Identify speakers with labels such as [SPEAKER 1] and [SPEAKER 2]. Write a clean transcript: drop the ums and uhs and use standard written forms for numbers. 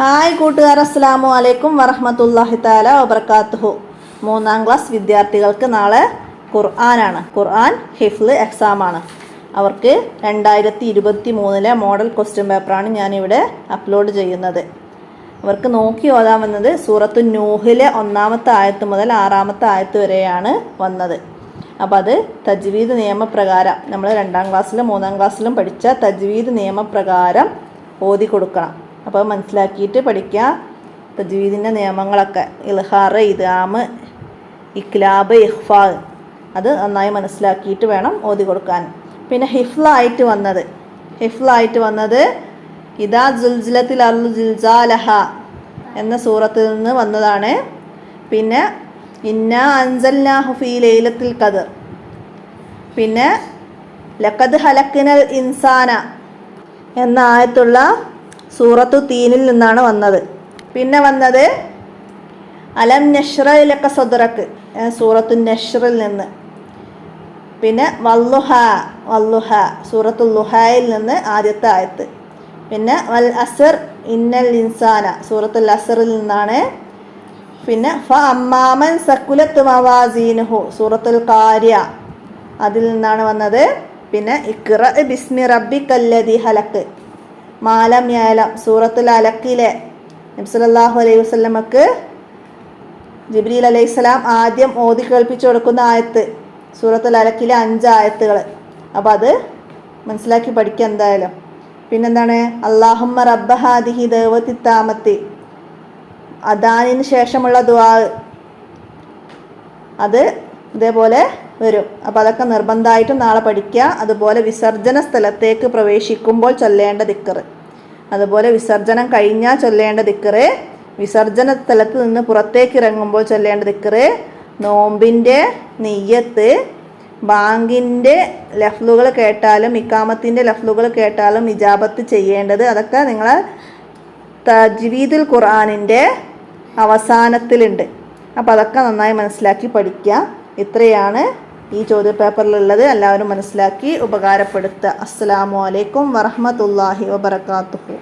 [SPEAKER 1] Hi കൂട്ടുകാർ, അസ്സലാമു അലൈക്കും വറഹ്മത്തുള്ളാഹി തആല വബറകാതുഹു. 3ാം ക്ലാസ് വിദ്യാർത്ഥികൾക്ക് നാളെ ഖുർആനാണ്. ഖുർആൻ ഹിഫ്ള് എക്സാമാണ്. അവർക്ക് 2023 മോഡൽ ക്വസ്റ്റ്യൻ പേപ്പറാണ് ഞാനിവിടെ അപ്ലോഡ് ചെയ്യുന്നത്. അവർക്ക് നോക്കി ഓതാൻ വന്നത് സൂറത്തു നൂഹിലെ 1ാമത്തെ ആയത്ത് മുതൽ 6ാമത്തെ ആയത്ത് വരെയാണ് വന്നത്. അപ്പോൾ അത് തജ്വീദ് നിയമപ്രകാരം നമ്മൾ 2ാം ക്ലാസ്സിലും 3ാം ക്ലാസ്സിലും പഠിച്ച തജ്വീദ് നിയമപ്രകാരം ഓതി കൊടുക്കണം. അപ്പോൾ മനസ്സിലാക്കിയിട്ട് പഠിക്കുക. തജ്വീദിൻ്റെ നിയമങ്ങളൊക്കെ ഇൽഹാർ, ഇദ്ഗാം, ഇഖ്ലാബ്, ഇഖ്ഫാ അത് നന്നായി മനസ്സിലാക്കിയിട്ട് വേണം ഓതി കൊടുക്കാൻ. പിന്നെ ഹിഫ്ളായിട്ട് വന്നത് ഇദാ സുൽസിലത്തിൽ അർളു സിൽസാലഹ എന്ന സൂറത്തിൽ നിന്ന് വന്നതാണ്. പിന്നെ ഇന്നാ അൻസൽനാഹു ഫീ ലൈലത്തുൽ ഖദ്ർ, പിന്നെ ലഖദ് ഹലഖ്നൽ ഇൻസാന എന്ന ആയത്തുള്ള സൂറത്തു തീനിൽ നിന്നാണ് വന്നത്. പിന്നെ വന്നത് അലം നഷ്റ ലക സദ്റക് സൂറത്തു നഷ്റിൽ നിന്ന്. പിന്നെ വല്ലുഹ സൂറത്തുൽ ലുഹയിൽ നിന്ന് ആദ്യത്തെ ആയത്ത്. പിന്നെ വൽ അസ്ർ ഇന്നൽ ഇൻസാന സൂറത്തുൽ അസ്റിൽ നിന്നാണ്. പിന്നെ ഫ അമ്മാമൻ സക്കുലത്ത് മവാസീനുഹു സൂറത്തുൽ ഖാരിയ അതിൽ നിന്നാണ് വന്നത്. പിന്നെ ഇഖ്റ ബിസ്മി റബ്ബിക്കല്ലദി ഹലക് മാലം യാലം സൂറത്തുൽ അലക്കിലെ നബി സല്ലല്ലാഹു അലൈഹി വസല്ലമക്ക് ജിബ്രീൽ അലൈഹിസ്സലാം ആദ്യം ഓതി കേൾപ്പിച്ചു കൊടുക്കുന്ന ആയത്ത് സൂറത്തുൽ അലക്കിലെ 5 ആയത്തുകൾ. അപ്പോൾ അത് മനസ്സിലാക്കി പഠിക്കുക എന്തായാലും. പിന്നെന്താണ് അല്ലാഹുമ്മ റബ്ബ ഹാദിഹി ദഅവത്തി താമത്തി അദാനിന് ശേഷമുള്ള ദുആ അത് ഇതേപോലെ വരും. അപ്പോൾ അതൊക്കെ നിർബന്ധമായിട്ടും നാളെ പഠിക്കുക. അതുപോലെ വിസർജന സ്ഥലത്തേക്ക് പ്രവേശിക്കുമ്പോൾ ചൊല്ലേണ്ട ദിക്ർ, അതുപോലെ വിസർജനം കഴിഞ്ഞാൽ ചൊല്ലേണ്ട ദിക്ർ, വിസർജന സ്ഥലത്ത് നിന്ന് പുറത്തേക്ക് ഇറങ്ങുമ്പോൾ ചൊല്ലേണ്ട ദിക്ർ, നോമ്പിൻ്റെ നിയ്യത്ത്, ബാങ്കിൻ്റെ ലഫ്ലുകൾ കേട്ടാലും ഇക്കാമത്തിൻ്റെ ലഫ്ലുകൾ കേട്ടാലും ഇജാബത്ത് ചെയ്യേണ്ടത്, അതൊക്കെ നിങ്ങളെ തജ്വീദുൽ ഖുർആനിൻ്റെ അവസാനത്തിലുണ്ട്. അപ്പോൾ അതൊക്കെ നന്നായി മനസ്സിലാക്കി പഠിക്കുക. ഇത്രയാണ് ഈ ചോദ്യപേപ്പറിലുള്ളത്. എല്ലാവരും മനസ്സിലാക്കി ഉപകാരപ്പെടുത്തുക. അസ്സലാമു അലൈക്കും വറഹ്മത്തുള്ളാഹി വബറകാതുഹു.